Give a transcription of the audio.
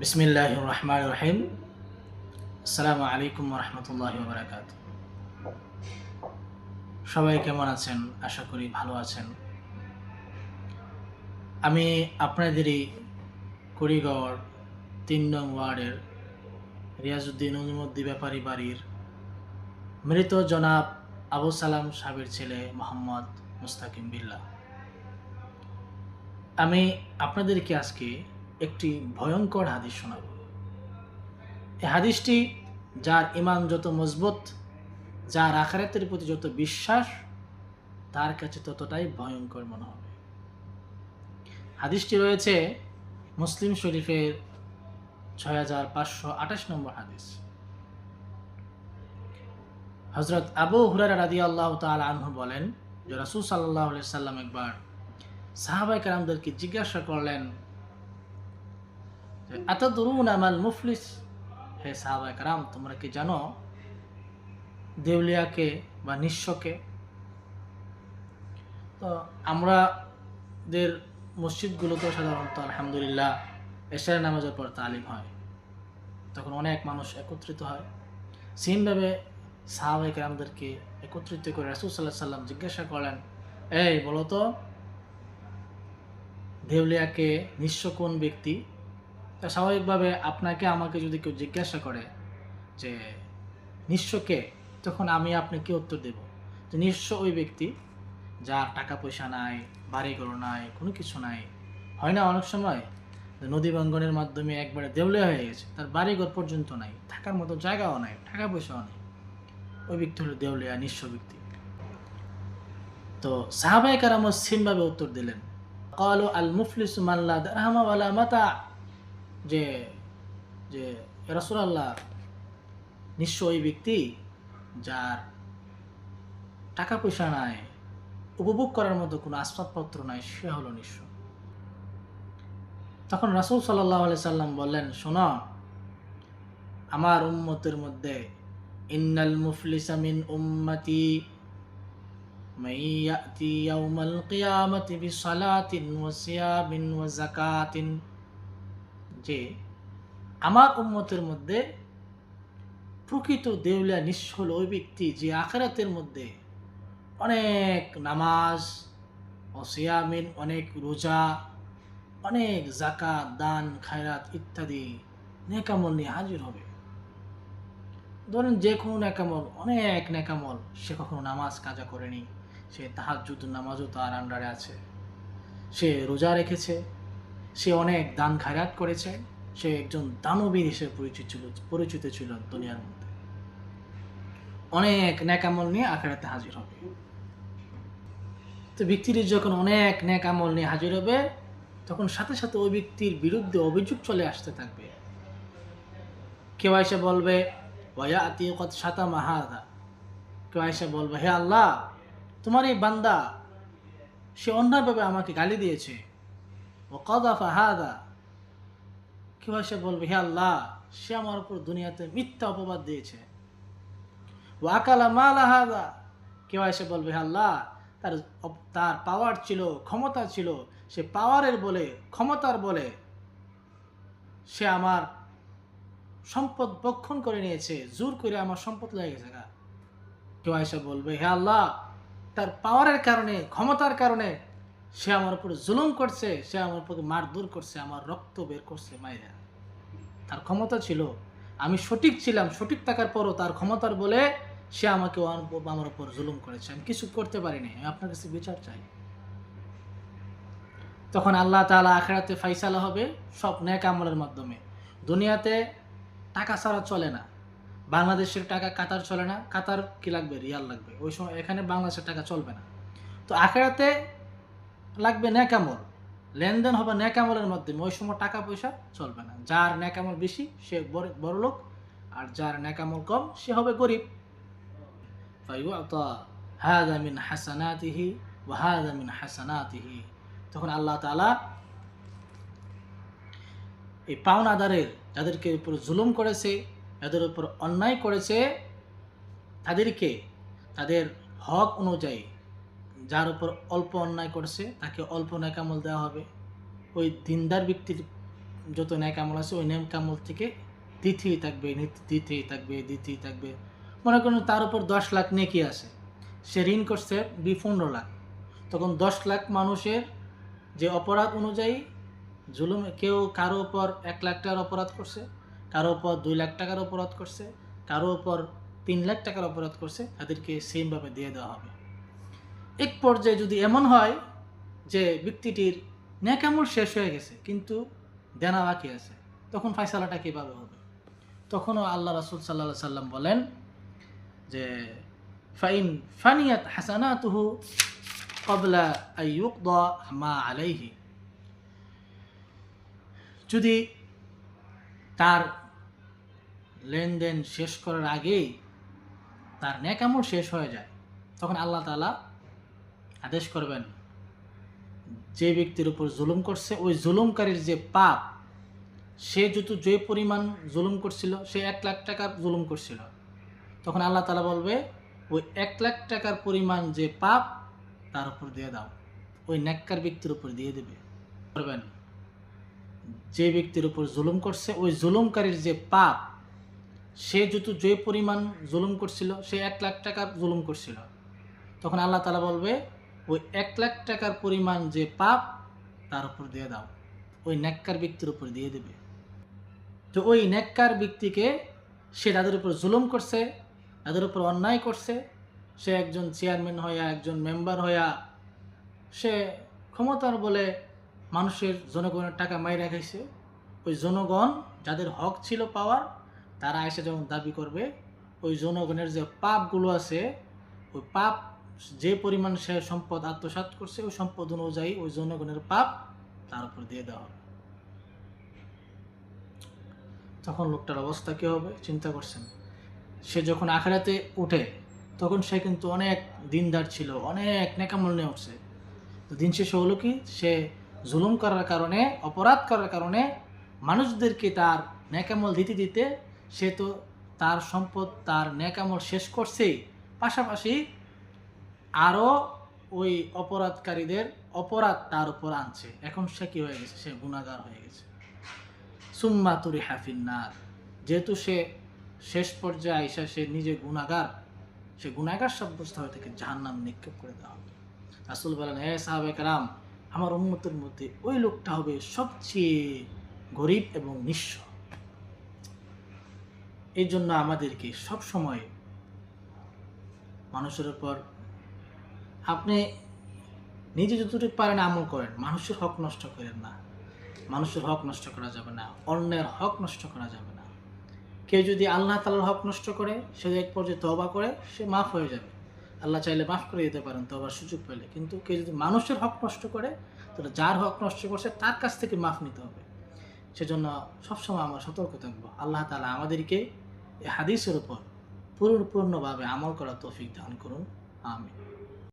বিসমিল্লাহির রহমানির রহিম। আসসালামু আলাইকুম রহমতুল্লাহি ওয়া বারাকাতুহু। সবাই কেমন আছেন? আশা করি ভালো আছেন। আমি আপনাদেরই কুড়িগড় ৩ নং ওয়ার্ডের রিয়াজউদ্দিন নজমুদ্দিন ব্যাপারী বাড়ির মৃত জনাব আবু সালাম সাহেবের ছেলে মোহাম্মদ মুস্তাকিম বিল্লাহ। আমি আপনাদেরকে আজকে একটি ভয়ঙ্কর হাদিস শোনাব। এই হাদিসটি যার ঈমান যত মজবুত, যার আখিরাতের প্রতি যত বিশ্বাস, তার কাছে ততটাই ভয়ঙ্কর মনে হবে। হাদিসটি রয়েছে মুসলিম শরীফের ৬৫২৮ নম্বর হাদিস। হযরত আবু হুরায়রা রাদিয়াল্লাহু তাআলা আনহু বলেন যে রাসূল সাল্লাল্লাহু আলাইহি সাল্লাম একবার সাহাবায়ে কেরামদেরকে জিজ্ঞাসা করলেন যে আতাদরুনা মাল মুফলিস, হে সাহাবায়ে কেরাম, তোমরা কি জানো দেউলিয়াকে বা নিঃস্বকে? তো আমাদের মসজিদগুলোতে সাধারণত আলহামদুলিল্লাহ এশারের নামাজের পর তালিম হয়, তখন অনেক মানুষ একত্রিত হয়। সেমভাবে সাহাবায়ে কেরামদেরকে একত্রিত করে রাসূল সাল্লাল্লাহু আলাইহি সাল্লাম জিজ্ঞাসা করলেন, এই বলো তো দেউলিয়াকে নিঃস্ব কোন ব্যক্তি? তা স্বাভাবিকভাবে আপনাকে আমাকে যদি কেউ জিজ্ঞাসা করে যে নিঃস্বকে, তখন আমি আপনাকে উত্তর দেব যে নিঃস্ব ওই ব্যক্তি যার টাকা পয়সা নাই, বাড়িঘর নাই, কোনো কিছু নাই। হয় না অনেক সময় নদী ভাঙ্গনের মাধ্যমে একবারে দেউলিয়া হয়ে গেছে, তার বাড়িঘর পর্যন্ত নাই, থাকার মতো জায়গাও নাই, টাকা পয়সাও নেই, ওই ব্যক্তি হলো দেউলিয়া, নিঃস্ব ব্যক্তি। তো সাহাবায়ে কেরাম সিমভাবে উত্তর দিলেন, ক্বালু আল মুফলিসু মান লা দিরহাম ওয়ালা মাতা, যে যে ইয়া রাসূলুল্লাহ, নিঃস্ব ওই ব্যক্তি যার টাকা পয়সা নাই, উপভোগ করার মতো কোনো আসবাবপত্র নাই, সে হলো নিঃস্ব। তখন রাসূল সাল্লাল্লাহু আলাইহি সাল্লাম বললেন, শোনো, আমার উম্মতের মধ্যে ইন্নাল মুফলিসা মিন উম্মতি মান ইয়াতি ইয়াউমাল কিয়ামাতি বিসালাতিন ওয়া সিয়ামিন ওয়া যাকাতিন, যে আমার উম্মতের মধ্যে প্রকৃত দেউলিয়া নিঃস্ব হলো ওই ব্যক্তি যে আখিরাতের মধ্যে অনেক নামাজ ও সিয়ামিন, অনেক রোজা, অনেক যাকাত, দান, খায়রাত ইত্যাদি নেকামল নিয়ে হাজির হবে। ধরেন যে কোনো নেকামল, অনেক নেকামল, সে কখনো নামাজ কাজা করেনি, সে তাহাজ্জুদ নামাজও তার আন্ডারে আছে, সে রোজা রেখেছে, সে অনেক দান খায়রাত করেছে, সে একজন দানবীর হিসেবে পরিচিত ছিল দুনিয়ার মধ্যে। অনেক নেকামল নিয়ে আখিরাতে হাজির হবে। তো ব্যক্তিটি যখন অনেক নেকামল নিয়ে হাজির হবে, তখন সাথে সাথে ওই ব্যক্তির বিরুদ্ধে অভিযোগ চলে আসতে থাকবে। কেউ এসে বলবে ওয়ায়াতি কদ শাতামা হাযা, কেউ এসে বলবে, হে আল্লাহ, তোমার এই বান্দা সে অন্যায়ভাবে আমাকে গালি দিয়েছে। ওয়া কাযাফা হাযা, কেউ এসে বলবে, হে আল্লাহ, সে আমার উপর দুনিয়াতে মিথ্যা অপবাদ দিয়েছে। ওয়া আকালা মালা হাযা, কেউ এসে বলবে, হে আল্লাহ, তার তার পাওয়ার ছিল, ক্ষমতা ছিল, সে পাওয়ারের বলে, ক্ষমতার বলে সে আমার সম্পদ ভক্ষণ করে নিয়েছে, জোর করে আমার সম্পদ লেগে গেছে। কেউ এসে বলবে, হে আল্লাহ, তার পাওয়ারের কারণে, ক্ষমতার কারণে সে আমার উপর জুলুম করছে, সে আমার উপর মারধর করছে, আমার রক্ত বের করছে মাইরা। তার ক্ষমতা ছিল, আমি সঠিক ছিলাম, সঠিক থাকার পরও তার ক্ষমতার বলে সে আমাকে আমার উপর জুলুম করেছে, আমি কিছু করতে পারিনি, আমি আপনার কাছে বিচার চাই। তখন আল্লাহ তাআলা আখিরাতে ফাইসালা হবে সব নেক আমলের মাধ্যমে। দুনিয়াতে টাকা ছাড়া চলে না, বাংলাদেশের টাকা কাতার চলে না, কাতার কি লাগবে, রিয়াল লাগবে, ওই সময় এখানে বাংলাদেশের টাকা চলবে না। তো আখিরাতে লাগবে নেক আমল, লেনদেন হবে নেক আমলের মাধ্যমে, ওই সময় টাকা পয়সা চলবে না। যার নেক আমল বেশি সে বড় লোক, আর যার নেক আমল কম সে হবে গরিব। ফায়ুতা হাযা মিন হাসানাতিহি ওয়া হাযা মিন হাসানাতিহি, তখন আল্লাহ তাআলা এই পাওনাদারের, যাদেরকে উপর জুলুম করেছে, যাদের উপর অন্যায় করেছে, তাদেরকে তাদের হক অনুযায়ী, যার উপর অল্প অন্যায় করেছে তাকে অল্প নেকামল দেওয়া হবে, ওই দিনদার ব্যক্তির যত ন্যাক আমল আছে ওই ন্যাক আমল থেকে দিতেই থাকবে। মনে করুন তার উপর 10 লাখ নেকি আছে, সে ঋণ করছে 15 লাখ, তখন 10 লাখ মানুষের যে অপরাধ অনুযায়ী জুলুম, কেউ কারো উপর 1 লাখ টাকার অপরাধ করছে, কারো উপর 2 লাখ টাকার অপরাধ করছে, কারো উপর 3 লাখ টাকার অপরাধ করছে, তাদেরকে সেমভাবে দিয়ে দেওয়া হবে। এক পর্যায়ে যদি এমন হয় যে ব্যক্তিটির ন্যাক আমল শেষ হয়ে গেছে কিন্তু দেনা বাকি আছে, তখন ফয়সালাটা কীভাবে হবে? তখনও আল্লাহ রাসূল সাল্লাল্লাহু আলাইহি সাল্লাম বলেন যে ফাইন ফানিয়াত হাসানাতুহু ক্বাবলা আন ইউকদা মা আলাইহি, যদি তার লেনদেন শেষ করার আগেই তার নেক আমল শেষ হয়ে যায়, তখন আল্লাহ তাআলা আদেশ করবেন যে ব্যক্তির উপর জুলুম করছে ওই জুলুমকারীর যে পাপ, সে যে পরিমাণ জুলুম করছিল, সে 1 লাখ টাকার জুলুম করছিল, তখন আল্লাহ তাআলা বলবে ওই 1 লাখ টাকার পরিমাণ যে পাপ তার উপর দিয়ে দাও, ওই নেককার ব্যক্তির উপর দিয়ে দেবে। করবেন যে ব্যক্তির উপর জুলুম করছে ওই জুলুমকারীর যে পাপ, সে যে পরিমাণ জুলুম করছিল, সে 1 লাখ টাকার জুলুম করছিল, তখন আল্লাহ তাআলা বলবে ওই 1 লাখ টাকার পরিমাণ যে পাপ তার উপর দিয়ে দাও, ওই নেককার ব্যক্তির উপর দিয়ে দেবে। তো ওই নেককার ব্যক্তিকে, সে তাদের উপর জুলুম করছে, তাদের উপর অন্যায় করছে, সে একজন চেয়ারম্যান হইয়া, একজন মেম্বার হইয়া, সে ক্ষমতার বলে মানুষের জনগণের টাকা মাইরা খাইছে, ওই জনগণ যাদের হক ছিল পাওয়ার, তারা এসে যখন দাবি করবে ওই জনগণের যে পাপগুলো আছে, ওই পাপ যে পরিমাণ সে সম্পদ আত্মসাৎ করছে ওই সম্পদ অনুযায়ী ওই জনগণের পাপ তার উপর দিয়ে দেওয়া হবে। তখন লোকটার অবস্থা কী হবে চিন্তা করছেন? সে যখন আখিরাতে উঠে তখন সে কিন্তু অনেক দিনদার ছিল, অনেক নেকামল নিয়ে উঠছে, তো দিন শেষে হলো কি, সে জুলুম করার কারণে, অপরাধ করার কারণে মানুষদেরকে তার নেকামল দিতে সে তো তার সম্পদ, তার নেকামল শেষ করছেই, পাশাপাশি আরও ওই অপরাধকারীদের অপরাধ তার উপর আনছে। এখন সে কী হয়ে গেছে? সে গুনাহগার হয়ে গেছে। সুম্মা তুরিহা ফিন্নার, যেহেতু সে শেষ পর্যায়ে আইসা সে নিজে গুনাহগার, সে গুনাহগার সাব্যস্ত হয়ে থেকে জাহান্নাম নিক্ষেপ করে দেওয়া হবে। রাসূল বলেন, হে সাহাবায়ে কেরাম, আমার উম্মতের মধ্যে ওই লোকটা হবে সবচেয়ে গরিব এবং নিঃস্ব। এই জন্য আমাদেরকে সবসময় মানুষের উপর, আপনি নিজে যতটুকু পারেন আমল করেন, মানুষের হক নষ্ট করেন না। মানুষের হক নষ্ট করা যাবে না, অন্যের হক নষ্ট করা যাবে না। কেউ যদি আল্লাহ তাআলার হক নষ্ট করে, সে এক পর্যায়ে তওবা করে, সে মাফ হয়ে যাবে। আল্লাহ চাইলে মাফ করে দিতে পারেন তওবার সুযোগ পেলে। কিন্তু কেউ যদি মানুষের হক নষ্ট করে, তাহলে যার হক নষ্ট করছে তার কাছ থেকে মাফ নিতে হবে। সেজন্য সবসময় আমরা সতর্ক থাকবো। আল্লাহ তাআলা আমাদেরকে এই হাদিসের উপর পরিপূর্ণভাবে আমল করার তৌফিক দান করুন। আমিন।